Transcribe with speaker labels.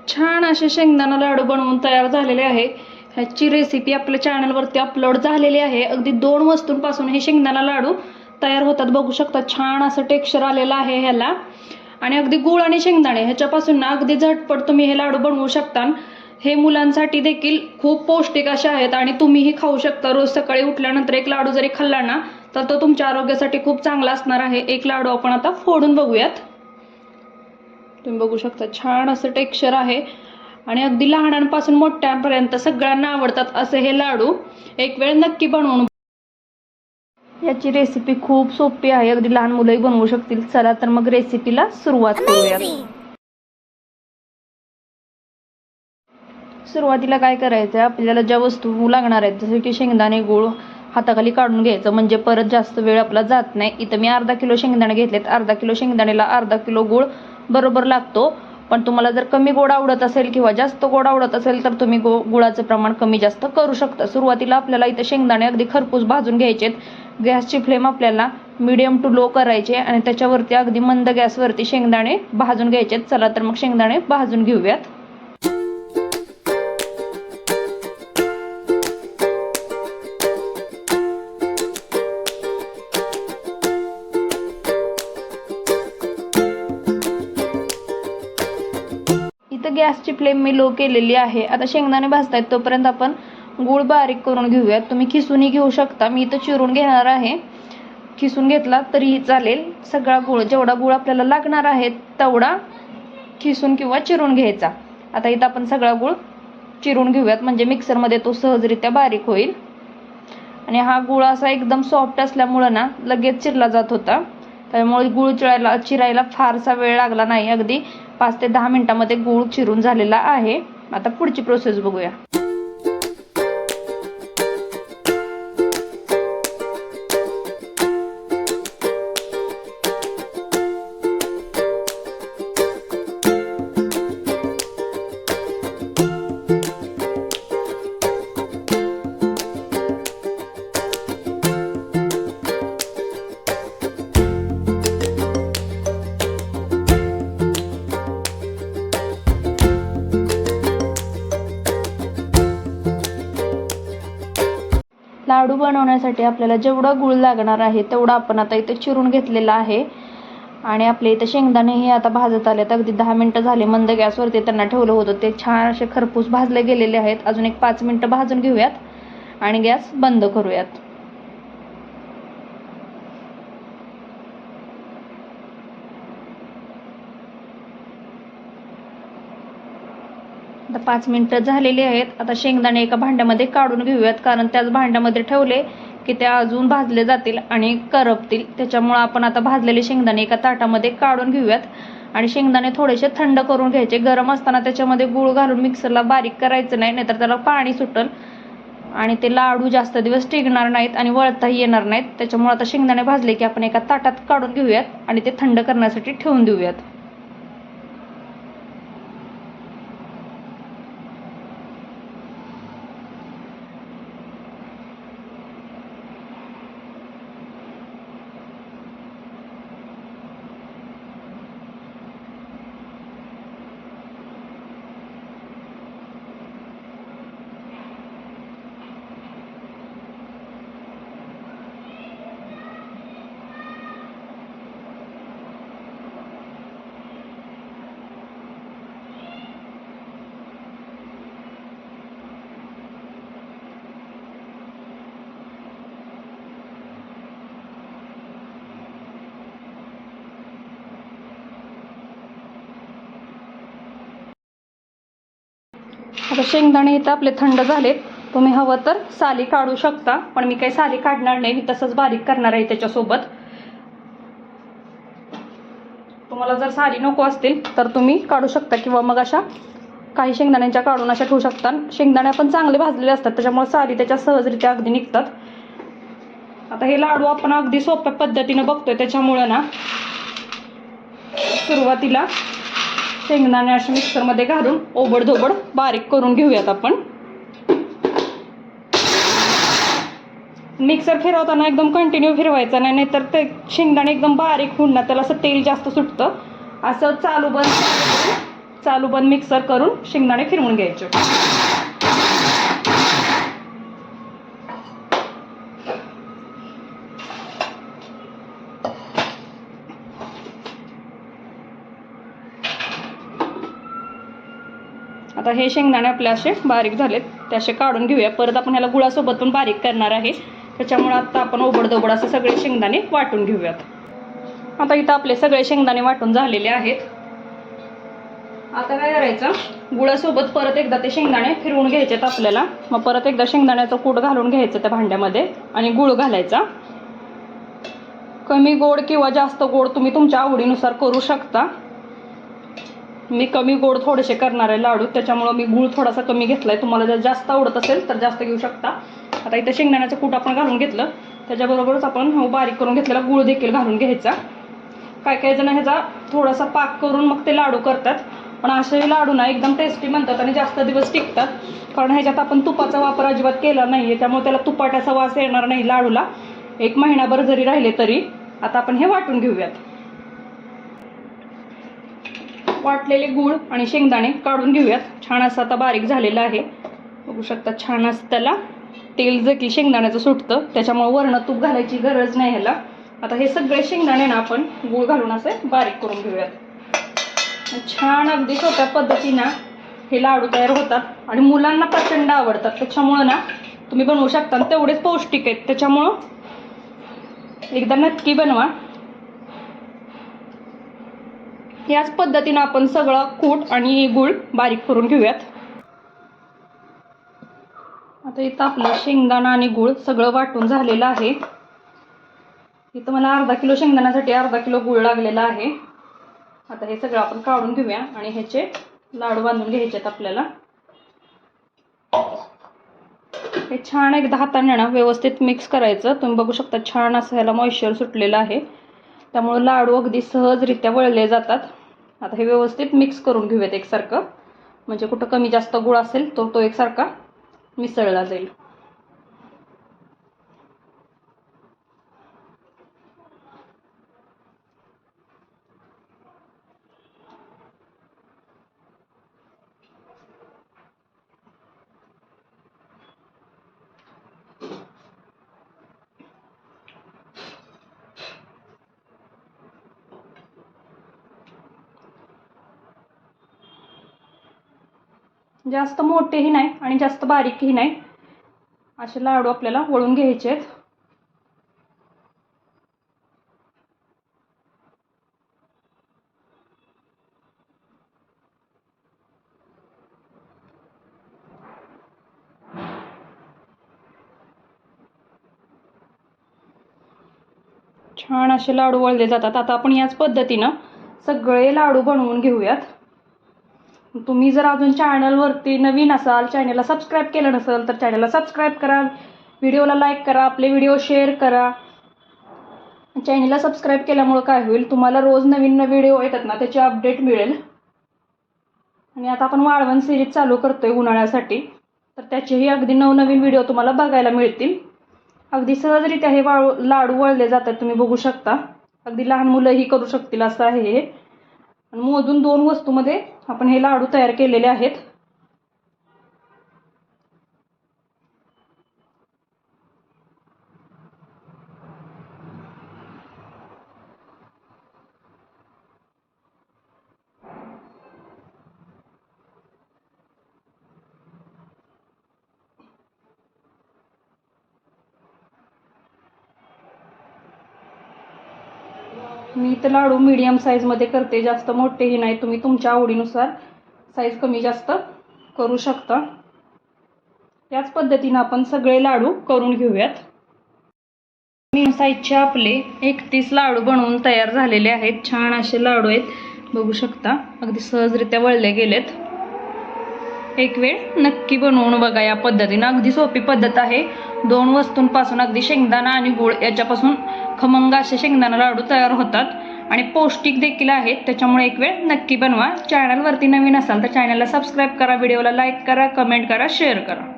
Speaker 1: छान असे शेंगदाणा लाडू बनवून तयार झालेले आहे। ह्याची रेसिपी आपल्या चॅनलवरती अपलोड झालेली आहे। अगदी 2 वस्तूंपासून हे शेंगदाणा लाडू तयार होतात, बघू शकता। छान असं टेक्स्चर आलेलं आहे ह्याला, आणि अगदी गूळ आणि शेंगदाणे ह्याच्यापासून अगदी झटपट तुम्ही हे लाडू बनवू शकता। हे मुलांसाठी देखील खूप पौष्टिक असे आहेत आणि तुम्हीही खाऊ शकता। रोज सकाळी उठल्यानंतर एक लाडू जरी खाल्ला ना तर तो तुमच्या आरोग्यासाठी खूप चांगला असणार आहे। एक लाडू आपण आता फोडून बघूयात। तुम्ही बघू शकता छान असं टेक्स्चर आहे आणि अगदी लहानांपासून मोठ्यांपर्यंत सगळ्यांना आवडतात असे हे लाडू एक वेळ नक्की बनवून। याची रेसिपी खूप सोपी आहे, अगदी लहान मुलंही बनवू शकतील। चला तर मग रेसिपीला सुरुवात करूयात। सुरुवातीला काय करायचं, आपल्याला ज्या वस्तू लागणार आहेत जसे की शेंगदाणे, गूळ हाताखाली काढून घ्यायचं, म्हणजे परत जास्त वेळ आपला जात नाही। इथं मी अर्धा किलो शेंगदाणे घेतलेत। अर्धा किलो शेंगदाणेला अर्धा किलो गूळ बरोबर लागतो। पण तुम्हाला जर कमी गोड आवडत असेल किंवा जास्त गोड आवडत असेल तर तुम्ही गुळाचं प्रमाण कमी जास्त करू शकता। सुरुवातीला आपल्याला इथे शेंगदाणे अगदी खरपूस भाजून घ्यायचेत। गॅसची फ्लेम आपल्याला मीडियम टू लो करायचे आणि त्याच्यावरती अगदी मंद गॅसवरती शेंगदाणे भाजून घ्यायचेत। चला तर मग शेंगदाणे भाजून घेऊयात। इथं गॅसची फ्लेम मी लो केलेली आहे। आता शेंगदाणे भाजतायत तोपर्यंत आपण गूळ बारीक करून घेऊयात। तुम्ही खिसूनही घेऊ शकता, मी इथं चिरून घेणार आहे। खिसून घेतला तरीही चालेल। सगळा गूळ, जेवढा गूळ आपल्याला लागणार आहे तेवढा खिसून किंवा चिरून घ्यायचा। आता इथं आपण सगळा गूळ चिरून घेऊयात, म्हणजे मिक्सरमध्ये तो सहजरित्या बारीक होईल। आणि हा गूळ असा एकदम सॉफ्ट असल्यामुळे ना लगेच चिरला जात होता, त्यामुळे गूळ चिरायला फारसा वेळ लागला नाही। अगदी 5 ते 10 मिनिटांमध्ये गूळ चिरून झालेला आहे। आता पुढची प्रोसेस बघूया। लाडू बनवण्यासाठी आपल्याला जेवढा गूळ लागणार आहे तेवढा आपण आता इथे चिरून घेतलेला आहे। आणि आपले इथे शेंगदाणे हे आता भाजत आलेत। अगदी 10 मिनिटं झाले मंद गॅसवरती त्यांना ठेवलं होतं, ते छान असे खरपूस भाजले गेलेले आहेत। अजून एक 5 मिनिटं भाजून घेऊयात आणि गॅस बंद करूयात। आता 5 मिनिटं झालेली आहेत। आता शेंगदाणे एका भांड्यामध्ये काढून घेऊयात, कारण त्याच भांड्यामध्ये ठेवले की ते अजून भाजले जातील आणि करपतील। त्याच्यामुळे आपण आता भाजलेले शेंगदाणे एका ताटामध्ये काढून घेऊयात आणि शेंगदाणे थोडेसे थंड करून घ्यायचे। गरम असताना त्याच्यामध्ये गूळ घालून मिक्सरला बारीक करायचं नाही, नाहीतर त्याला पाणी सुटल आणि ते लाडू जास्त दिवस टिकणार नाहीत आणि वळताही येणार नाहीत। त्याच्यामुळे आता शेंगदाणे भाजले की आपण एका ताटात काढून घेऊयात आणि ते थंड करण्यासाठी ठेवून देऊयात। आता शेंगदाणे इथं आपले थंड झालेत। तुम्ही हवं तर साली काढू शकता, पण मी काही साली काढणार नाही, मी तसंच बारीक करणार आहे त्याच्यासोबत। तुम्हाला जर साली नको असतील तर तुम्ही काढू शकता किंवा मग अशा काही शेंगदाण्यांच्या काढून अशा ठेवू शकता। शेंगदाणे पण चांगले भाजलेले असतात त्याच्यामुळे साली त्याच्या सहजरित्या अगदी निघतात। आता हे लाडू आपण अगदी सोप्या पद्धतीने बघतोय, त्याच्यामुळे ना सुरुवातीला शेंगदाणे असे मिक्सरमध्ये घालून ओबडधोबड बारीक करून घेऊयात आपण। मिक्सर फिरवताना एकदम कंटिन्यू फिरवायचा नाही, नाहीतर ते शेंगदाणे एकदम बारीक होऊन ना त्याला असं तेल जास्त सुटतं। असं चालू बंद चालू बंद मिक्सर करून शेंगदाणे फिरवून घ्यायचे. आता हे शेंगदाणे आपले असे बारीक झालेत, ते असे काढून घेऊया. परत आपण ह्याला गुळासोबत पण बारीक करणार आहे, त्याच्यामुळे आता आपण ओबडधोबड असे सगळे शेंगदाणे वाटून घेऊयात. आता इथं आपले सगळे शेंगदाणे वाटून झालेले आहेत. आता काय करायचं, गुळासोबत परत एकदा ते शेंगदाणे फिरवून घ्यायचेत आपल्याला. मग परत एकदा शेंगदाण्याचं कूट घालून घ्यायचं त्या भांड्यामध्ये आणि गुळ घालायचा. कमी गोड किंवा जास्त गोड तुम्ही तुमच्या आवडीनुसार करू शकता. मी कमी गोड थोडेसे करणार आहे लाडू, त्याच्यामुळं मी गूळ थोडासा कमी घेतलाय. तुम्हाला जर जास्त आवडत असेल तर जास्त घेऊ शकता. आता इथं शेंगदाण्याचं कूट आपण घालून घेतलं, त्याच्याबरोबरच आपण बारीक करून घेतलेला गूळ देखील घालून घ्यायचा. काय काय जण ह्याचा थोडासा पाक करून मग ते लाडू करतात, पण असे लाडू ना एकदम टेस्टी बनतात आणि जास्त दिवस टिकतात. कारण ह्याच्यात आपण तुपाचा वापर अजिबात केला नाही आहे, त्यामुळे त्याला तुपाट्याचा वास येणार नाही लाडूला, 1 महिनाभर जरी राहिले तरी. आता आपण हे वाटून घेऊयात. वाटलेले गूळ आणि शेंगदाणे काढून घेऊयात. छान असं आता बारीक झालेलं आहे, बघू शकता. छान असं त्याला तेल देखील शेंगदाण्याचं सुटतं, त्याच्यामुळे वरण तूप घालायची गरज नाही ह्याला. आता हे सगळे शेंगदाणे ना आपण गूळ घालून असे बारीक करून घेऊयात. छान अगदी सोप्या पद्धतीनं हे लाडू तयार होतात आणि मुलांना प्रचंड आवडतात. त्याच्यामुळं ना तुम्ही बनवू शकता, तेवढेच पौष्टिक आहेत. त्याच्यामुळं एकदा नक्की बनवा. याच पद्धतीनं आपण सगळं कूट आणि गूळ बारीक करून घेऊयात. आता इथं आपलं शेंगदाणा आणि गूळ सगळं वाटून झालेलं आहे. इथं मला अर्धा किलो शेंगदाण्यासाठी अर्धा किलो गूळ लागलेला आहे. आता हे सगळं आपण काढून घेऊया आणि ह्याचे लाडू बांधून घ्यायचे आहेत आपल्याला. हे छान एकदा हाताने ना व्यवस्थित मिक्स करायचं. तुम्ही बघू शकता छान असं ह्याला मॉइश्चर सुटलेलं आहे, त्यामुळे लाडू अगदी सहजरित्या वळले जातात. आता हे व्यवस्थित मिक्स करून घेऊयात एकसारखं, म्हणजे कुठं कमी जास्त गुळ असेल तर तो एकसारखा मिसळला जाईल. जास्त मोठेही नाही आणि जास्त बारीकही नाही, असे लाडू आपल्याला वळून घ्यायचे आहेत. छान असे लाडू वळले जातात. आता आपण याच पद्धतीनं सगळे लाडू बनवून घेऊयात. तुम्ही जर अजून चॅनलवरती नवीन असाल, चॅनलला सबस्क्राईब केलं नसेल तर चॅनलला सबस्क्राईब करा, व्हिडिओला लाईक करा, आपले व्हिडिओ शेअर करा. चॅनलला सबस्क्राईब केल्यामुळे काय होईल, तुम्हाला रोज नवीन व्हिडिओ येतात ना त्याची अपडेट मिळेल. आणि आता आपण वाळवण सिरीज चालू करतोय उन्हाळ्यासाठी, तर त्याचेही अगदी नवनवीन व्हिडिओ तुम्हाला बघायला मिळतील. अगदी सहजरित्या हे लाडू वळले जातात, तुम्ही बघू शकता. अगदी लहान मुलंही करू शकतील असं आहे हे. आणि मोजून 2 वस्तूमध्ये आपण हे लाडू तयार केलेले आहेत. मी तर लाडू मीडियम साईजमध्ये करते, जास्त मोठेही नाही. तुम्ही तुमच्या आवडीनुसार साईज कमी जास्त करू शकता. याच पद्धतीनं आपण सगळे लाडू करून घेऊयात. मीडियम साईजचे आपले 31 लाडू बनवून तयार झालेले आहेत. छान असे लाडू आहेत, बघू शकता. अगदी सहजरित्या वळले गेलेत. एक वेळ नक्की बनवून बघा या पद्धतीनं. अगदी सोपी पद्धत आहे. 2 वस्तूंपासून अगदी शेंगदाणा आणि गूळ याच्यापासून खमंग असे शेंगदाणा लाडू तयार होतात आणि पौष्टिक देखील आहेत. त्याच्यामुळे एक वेळ नक्की बनवा. चॅनलवरती नवीन असाल तर चॅनलला सबस्क्राईब करा, व्हिडिओला लाईक करा, कमेंट करा, शेअर करा.